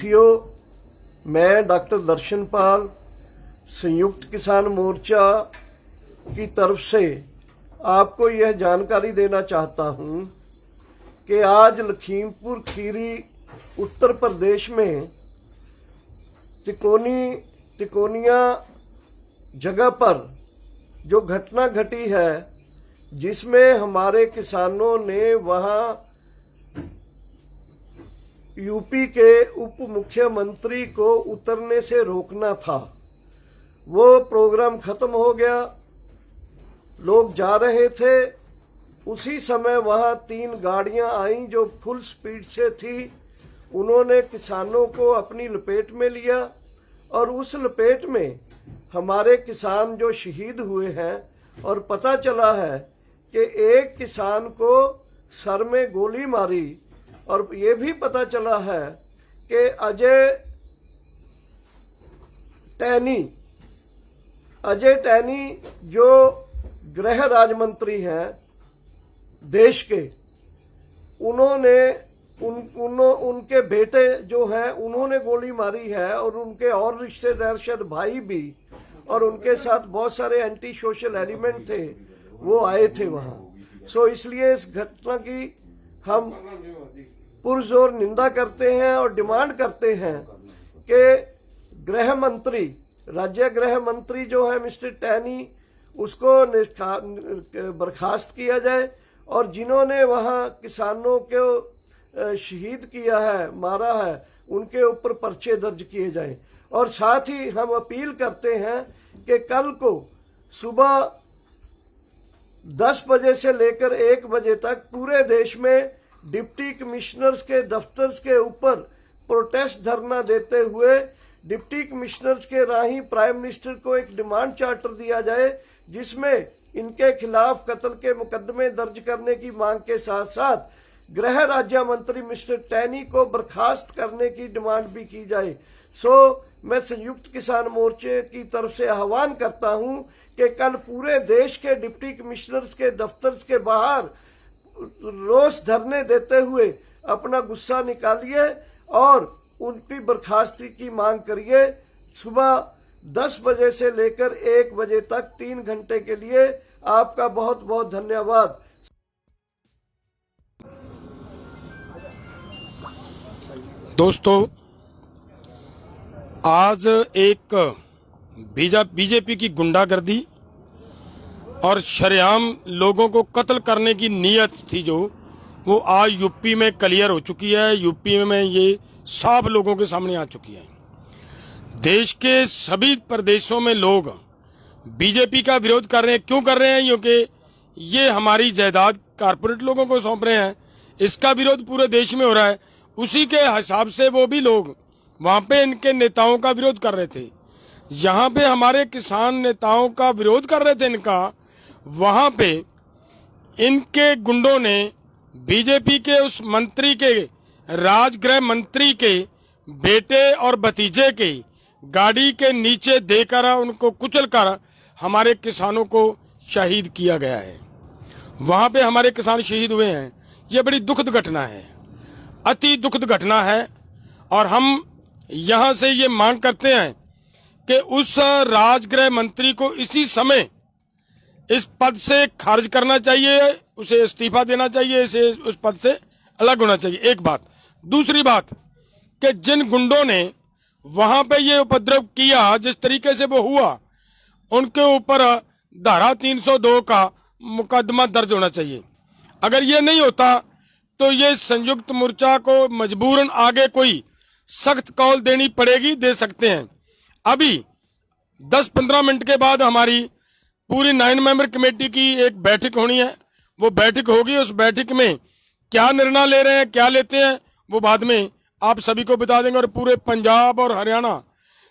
साथियों, मैं डॉक्टर दर्शनपाल संयुक्त किसान मोर्चा की तरफ से आपको यह जानकारी देना चाहता हूं कि आज लखीमपुर खीरी उत्तर प्रदेश में तिकोनिया जगह पर जो घटना घटी है, जिसमें हमारे किसानों ने वहां यूपी के उप मुख्यमंत्री को उतरने से रोकना था। वो प्रोग्राम खत्म हो गया, लोग जा रहे थे। उसी समय वहां 3 गाड़ियां आईं जो फुल स्पीड से थी। उन्होंने किसानों को अपनी लपेट में लिया और उस लपेट में हमारे किसान जो शहीद हुए हैं, और पता चला है कि एक किसान को सर में गोली मारी, और ये भी पता चला है कि अजय टैनी जो गृह राज्य मंत्री हैं देश के, उनके बेटे जो हैं उन्होंने गोली मारी है, और उनके और रिश्तेदार शायद भाई भी, और उनके साथ बहुत सारे एंटी सोशल एलिमेंट थे, वो आए थे वहां। सो इसलिए इस घटना की हम पुरजोर निंदा करते हैं और डिमांड करते हैं कि राज्य गृह मंत्री जो है मिस्टर टैनी, उसको बर्खास्त किया जाए, और जिन्होंने वहां किसानों को शहीद किया है, मारा है, उनके ऊपर पर्चे दर्ज किए जाएं। और साथ ही हम अपील करते हैं कि कल को सुबह 10 बजे से लेकर 1 बजे तक पूरे देश में डिप्टी कमिश्नर्स के दफ्तर के ऊपर प्रोटेस्ट धरना देते हुए डिप्टी कमिश्नर्स के राही प्राइम मिनिस्टर को एक डिमांड चार्टर दिया जाए, जिसमें इनके खिलाफ कत्ल के मुकदमे दर्ज करने की मांग के साथ साथ गृह राज्य मंत्री मिस्टर टैनी को बर्खास्त करने की डिमांड भी की जाए। मैं संयुक्त किसान मोर्चे की तरफ से आह्वान करता हूं कि कल पूरे देश के डिप्टी कमिश्नर्स के दफ्तर के बाहर रोष धरने देते हुए अपना गुस्सा निकालिए और उनकी बर्खास्ती की मांग करिए। सुबह 10 बजे से लेकर 1 बजे तक 3 घंटे के लिए आपका बहुत बहुत धन्यवाद। दोस्तों, आज एक बीजेपी की गुंडागर्दी और शरेआम लोगों को कत्ल करने की नीयत थी जो, वो आज यूपी में क्लियर हो चुकी है। यूपी में ये साफ लोगों के सामने आ चुकी है। देश के सभी प्रदेशों में लोग बीजेपी का विरोध कर रहे हैं। क्यों कर रहे हैं? क्योंकि ये हमारी जायदाद कारपोरेट लोगों को सौंप रहे हैं। इसका विरोध पूरे देश में हो रहा है। उसी के हिसाब से वो भी लोग वहां पे इनके नेताओं का विरोध कर रहे थे। जहां पे हमारे किसान नेताओं का विरोध कर रहे थे इनका, वहां पे इनके गुंडों ने बीजेपी के उस मंत्री के, राजगृह मंत्री के बेटे और भतीजे के गाड़ी के नीचे देकर उनको कुचलकर हमारे किसानों को शहीद किया गया है। वहां पे हमारे किसान शहीद हुए हैं। ये बड़ी दुखद घटना है, अति दुखद घटना है। और हम यहां से ये मांग करते हैं कि उस राजगृह मंत्री को इसी समय इस पद से खारिज करना चाहिए, उसे इस्तीफा देना चाहिए, इसे उस पद से अलग होना चाहिए। एक बात। दूसरी बात कि जिन गुंडों ने वहां पे ये उपद्रव किया, जिस तरीके से वो हुआ, उनके ऊपर धारा 302 का मुकदमा दर्ज होना चाहिए। अगर ये नहीं होता तो ये संयुक्त मोर्चा को मजबूरन आगे कोई सख्त कॉल देनी पड़ेगी, दे सकते हैं। अभी 10-15 मिनट के बाद हमारी पूरी 9 मेंबर कमेटी की एक बैठक होनी है। वो बैठक होगी। उस बैठक में क्या निर्णय ले रहे हैं, क्या लेते हैं, वो बाद में आप सभी को बता देंगे। और पूरे पंजाब और हरियाणा,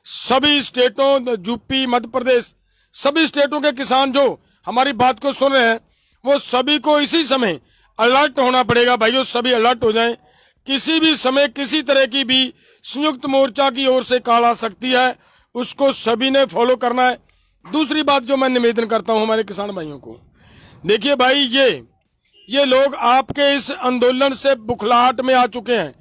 सभी स्टेटों, यूपी, मध्य प्रदेश, सभी स्टेटों के किसान जो हमारी बात को सुन रहे हैं, वो सभी को इसी समय अलर्ट होना पड़ेगा। भाइयों, सभी अलर्ट हो जाएं। किसी भी समय किसी तरह की भी संयुक्त मोर्चा की ओर से कॉल आ सकती है, उसको सभी ने फॉलो करना है। दूसरी बात जो मैं निवेदन करता हूं हमारे किसान भाइयों को, देखिए भाई, ये लोग आपके इस आंदोलन से बुखलाहट में आ चुके हैं।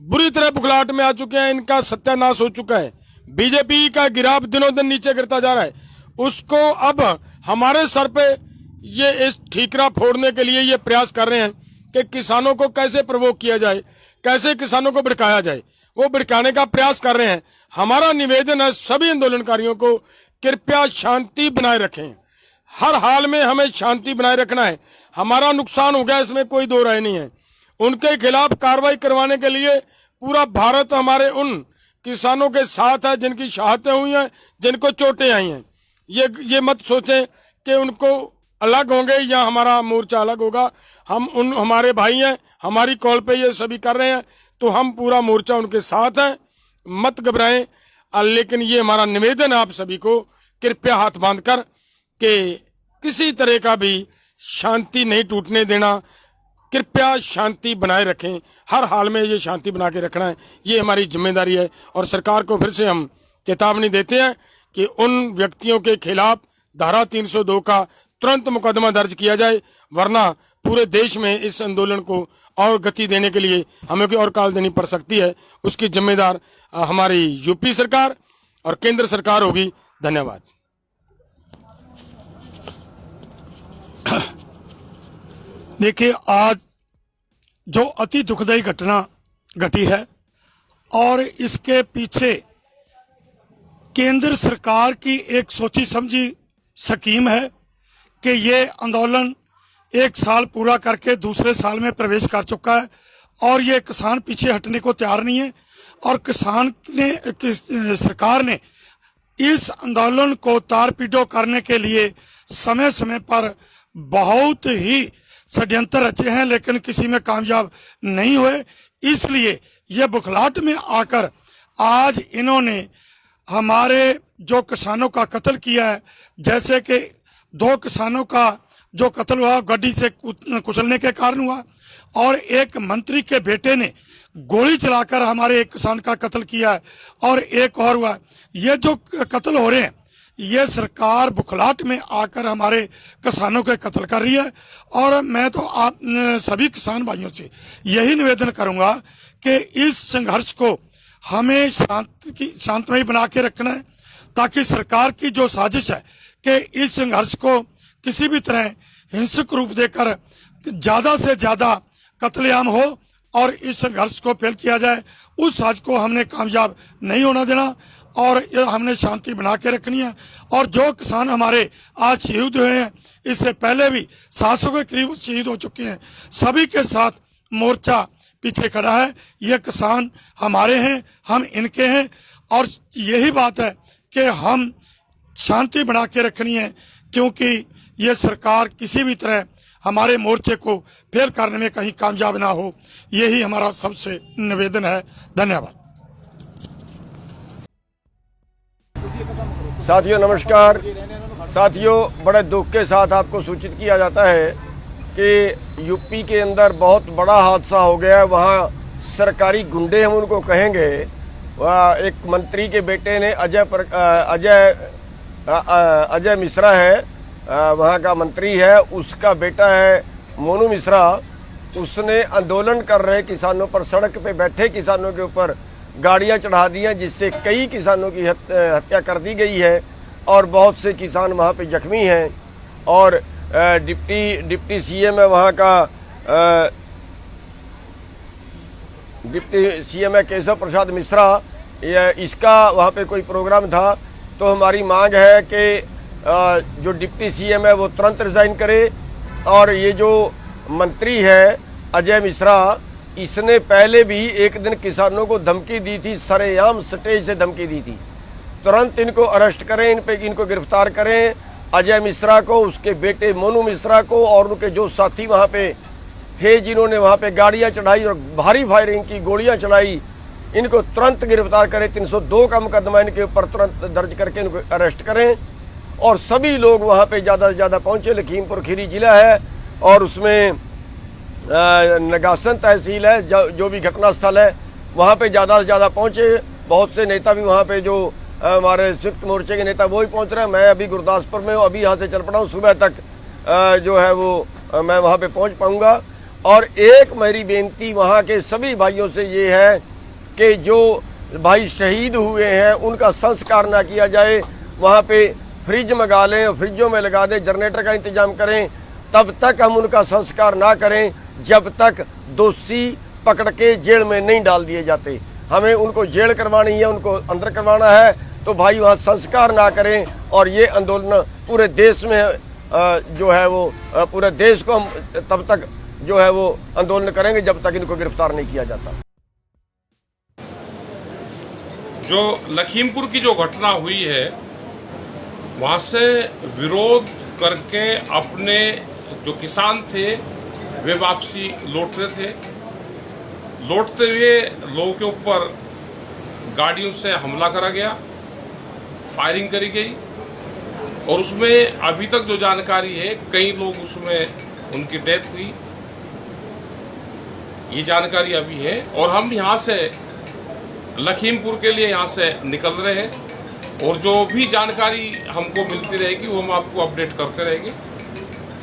बुरी तरह बुखलाहट में आ चुके हैं, इनका सत्यानाश हो चुका है। बीजेपी का गिराव दिनों दिन नीचे गिरता जा रहा है। उसको अब हमारे सर पे ये इस ठीकरा फोड़ने के लिए ये प्रयास कर रहे हैं कि किसानों को कैसे प्रवोक किया जाए, कैसे किसानों को भड़काया जाए, वो भड़काने का प्रयास कर रहे हैं। हमारा निवेदन है सभी आंदोलनकारियों को, कृपया शांति बनाए रखें। हर हाल में हमें शांति बनाए रखना है। हमारा नुकसान हो गया, इसमें कोई दो राय नहीं है। उनके खिलाफ कार्रवाई करवाने के लिए पूरा भारत हमारे उन किसानों के साथ है जिनकी शहादतें हुई हैं, जिनको चोटें आई हैं। ये मत सोचें कि उनको अलग होंगे या हमारा मोर्चा अलग होगा। हमारे भाई हैं, हमारी कॉल पे ये सभी कर रहे हैं, तो हम पूरा मोर्चा उनके साथ हैं, मत घबराएं। लेकिन ये हमारा निवेदन है आप सभी को, कृपया हाथ बांधकर कि किसी तरह का भी शांति नहीं टूटने देना, कृपया शांति बनाए रखें। हर हाल में ये शांति बना के रखना है, ये हमारी जिम्मेदारी है। और सरकार को फिर से हम चेतावनी देते हैं कि उन व्यक्तियों के खिलाफ धारा 302 का तुरंत मुकदमा दर्ज किया जाए, वरना पूरे देश में इस आंदोलन को और गति देने के लिए हमें कोई और काल देनी पड़ सकती है। उसकी जिम्मेदार हमारी यूपी सरकार और केंद्र सरकार होगी। धन्यवाद। देखिए, आज जो अति दुखदायी घटना घटी है और इसके पीछे केंद्र सरकार की एक सोची समझी स्कीम है कि ये आंदोलन 1 साल पूरा करके दूसरे साल में प्रवेश कर चुका है और ये किसान पीछे हटने को तैयार नहीं है। और सरकार ने इस आंदोलन को तार-पीडो करने के लिए समय समय पर बहुत ही षड्यंत्र रचे हैं, लेकिन किसी में कामयाब नहीं हुए। इसलिए ये बुखलाहट में आकर आज इन्होंने हमारे जो किसानों का कत्ल किया है, जैसे कि 2 किसानों का जो कत्ल हुआ गड्डी से कुचलने के कारण हुआ, और एक मंत्री के बेटे ने गोली चलाकर हमारे एक किसान का कत्ल किया है, और एक और हुआ। ये जो कत्ल हो रहे हैं, ये सरकार बुखलाहट में आकर हमारे किसानों के कत्ल कर रही है। और मैं तो आप सभी किसान भाइयों से यही निवेदन करूंगा कि इस संघर्ष को हमें शांतमय बना के रखना है, ताकि सरकार की जो साजिश है कि इस संघर्ष को किसी भी तरह हिंसक रूप देकर ज्यादा से ज्यादा कत्लेआम हो और इस संघर्ष को फेल किया जाए, उस साजिश को हमने कामयाब नहीं होना देना और हमने शांति बना के रखनी है। और जो किसान हमारे आज शहीद हुए हैं, इससे पहले भी 700 के करीब शहीद हो चुके हैं, सभी के साथ मोर्चा पीछे खड़ा है। ये किसान हमारे हैं, हम इनके हैं, और यही बात है कि हम शांति बना के रखनी है, क्योंकि ये सरकार किसी भी तरह हमारे मोर्चे को फेल करने में कहीं कामयाब ना हो। यही हमारा सबसे निवेदन है। धन्यवाद। साथियों नमस्कार। साथियों, बड़े दुख के साथ आपको सूचित किया जाता है कि यूपी के अंदर बहुत बड़ा हादसा हो गया है। वहाँ सरकारी गुंडे हम उनको कहेंगे, वहाँ एक मंत्री के बेटे ने अजय मिश्रा है, वहाँ का मंत्री है, उसका बेटा है मोनू मिश्रा। उसने आंदोलन कर रहे किसानों पर, सड़क पे बैठे किसानों के ऊपर गाड़ियां चढ़ा दी हैं, जिससे कई किसानों की हत्या कर दी गई है और बहुत से किसान वहाँ पे जख्मी हैं। और डिप्टी सीएम है वहाँ का, डिप्टी सीएम है केशव प्रसाद मिश्रा, इसका वहाँ पे कोई प्रोग्राम था। तो हमारी मांग है कि जो डिप्टी सीएम है वो तुरंत रिजाइन करे। और ये जो मंत्री है अजय मिश्रा, इसने पहले भी एक दिन किसानों को धमकी दी थी, सरेआम स्टेज से धमकी दी थी। तुरंत इनको अरेस्ट करें, इनको गिरफ्तार करें, अजय मिश्रा को, उसके बेटे मोनू मिश्रा को, और उनके जो साथी वहाँ पे थे जिन्होंने वहाँ पे गाड़ियाँ चढ़ाई और भारी फायरिंग की, गोलियाँ चलाई, इनको तुरंत गिरफ्तार करें। 302 का मुकदमा इनके ऊपर तुरंत दर्ज करके इनको अरेस्ट करें। और सभी लोग वहाँ पे ज़्यादा से ज़्यादा पहुँचे। लखीमपुर खीरी जिला है और उसमें नगासन तहसील है, जो भी घटना स्थल है वहाँ पे ज़्यादा से ज़्यादा पहुँचे। बहुत से नेता भी वहाँ पे, जो हमारे संयुक्त मोर्चे के नेता वो ही पहुँच रहे हैं। मैं अभी गुरदासपुर में हूँ, अभी यहाँ से चल पड़ा हूँ, सुबह तक जो है वो मैं वहाँ पे पहुँच पाऊँगा। और एक मेरी बेनती वहाँ के सभी भाइयों से ये है के जो भाई शहीद हुए हैं उनका संस्कार ना किया जाए, वहाँ पे फ्रिज मंगा लें, फ्रिजों में लगा दें, जनरेटर का इंतजाम करें, तब तक हम उनका संस्कार ना करें जब तक दोषी पकड़ के जेल में नहीं डाल दिए जाते। हमें उनको जेल करवानी है, उनको अंदर करवाना है, तो भाई वहाँ संस्कार ना करें। और ये आंदोलन पूरे देश में जो है वो पूरे देश को हम तब तक जो है वो आंदोलन करेंगे जब तक इनको गिरफ्तार नहीं किया जाता। जो लखीमपुर की जो घटना हुई है, वहां से विरोध करके अपने जो किसान थे वे वापसी लौट रहे थे। लौटते हुए लोगों के ऊपर गाड़ियों से हमला करा गया, फायरिंग करी गई और उसमें अभी तक जो जानकारी है कई लोग उसमें उनकी डेथ हुई, ये जानकारी अभी है। और हम यहाँ से लखीमपुर के लिए यहाँ से निकल रहे हैं और जो भी जानकारी हमको मिलती रहेगी वो हम आपको अपडेट करते रहेंगे।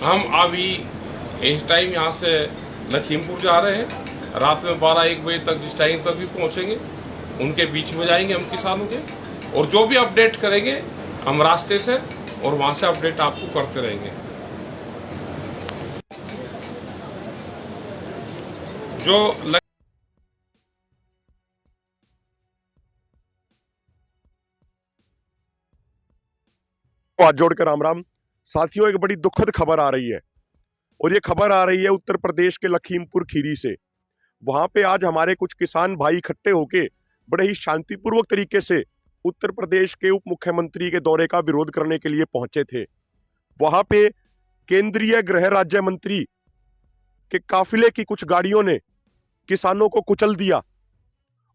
हम अभी इस टाइम यहाँ से लखीमपुर जा रहे हैं, रात में 12-1 बजे तक जिस टाइम तक भी पहुँचेंगे उनके बीच में जाएंगे हम किसानों के, और जो भी अपडेट करेंगे हम रास्ते से और वहाँ से अपडेट आपको करते रहेंगे। जो हाथ जोड़कर राम राम। साथियों, एक बड़ी दुखद खबर आ रही है और ये खबर आ रही है उत्तर प्रदेश के लखीमपुर खीरी से। वहां पे आज हमारे कुछ किसान भाई इकट्ठे होके बड़े ही शांतिपूर्वक तरीके से उत्तर प्रदेश के उप मुख्यमंत्री के दौरे का विरोध करने के लिए पहुंचे थे। वहां पे केंद्रीय गृह राज्य मंत्री के काफिले की कुछ गाड़ियों ने किसानों को कुचल दिया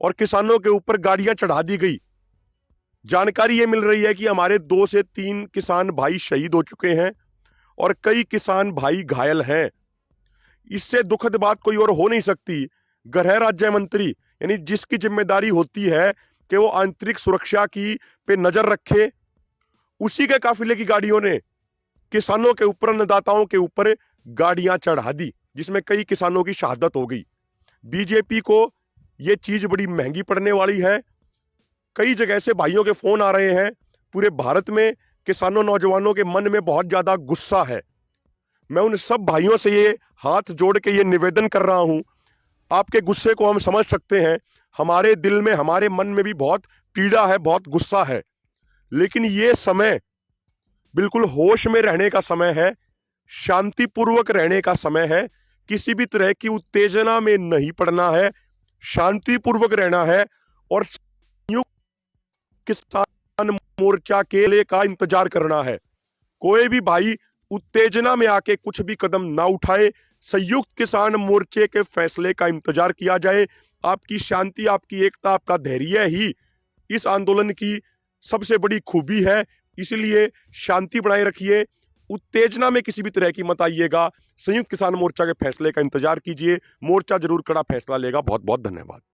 और किसानों के ऊपर गाड़ियां चढ़ा दी गई। जानकारी ये मिल रही है कि हमारे 2 से 3 किसान भाई शहीद हो चुके हैं और कई किसान भाई घायल हैं। इससे दुखद बात कोई और हो नहीं सकती। गृह राज्य मंत्री यानी जिसकी जिम्मेदारी होती है कि वो आंतरिक सुरक्षा की पे नजर रखे, उसी के काफिले की गाड़ियों ने किसानों के ऊपर, अन्नदाताओं के ऊपर गाड़ियां चढ़ा दी, जिसमें कई किसानों की शहादत हो गई। बीजेपी को ये चीज बड़ी महंगी पड़ने वाली है। कई जगह से भाइयों के फोन आ रहे हैं। पूरे भारत में किसानों, नौजवानों के मन में बहुत ज्यादा गुस्सा है। मैं उन सब भाइयों से ये हाथ जोड़ के ये निवेदन कर रहा हूं, आपके गुस्से को हम समझ सकते हैं। हमारे दिल में, हमारे मन में भी बहुत पीड़ा है, बहुत गुस्सा है, लेकिन ये समय बिल्कुल होश में रहने का समय है, शांतिपूर्वक रहने का समय है। किसी भी तरह की उत्तेजना में नहीं पड़ना है, शांतिपूर्वक रहना है और किसान मोर्चा के लिए का इंतजार करना है। कोई भी भाई उत्तेजना में आके कुछ भी कदम ना उठाए। संयुक्त किसान मोर्चे के फैसले का इंतजार किया जाए। आपकी शांति, आपकी एकता, आपका धैर्य ही इस आंदोलन की सबसे बड़ी खूबी है। इसलिए शांति बनाए रखिए, उत्तेजना में किसी भी तरह की मत आइएगा। संयुक्त किसान मोर्चा के फैसले का इंतजार कीजिए। मोर्चा जरूर कड़ा फैसला लेगा। बहुत बहुत धन्यवाद।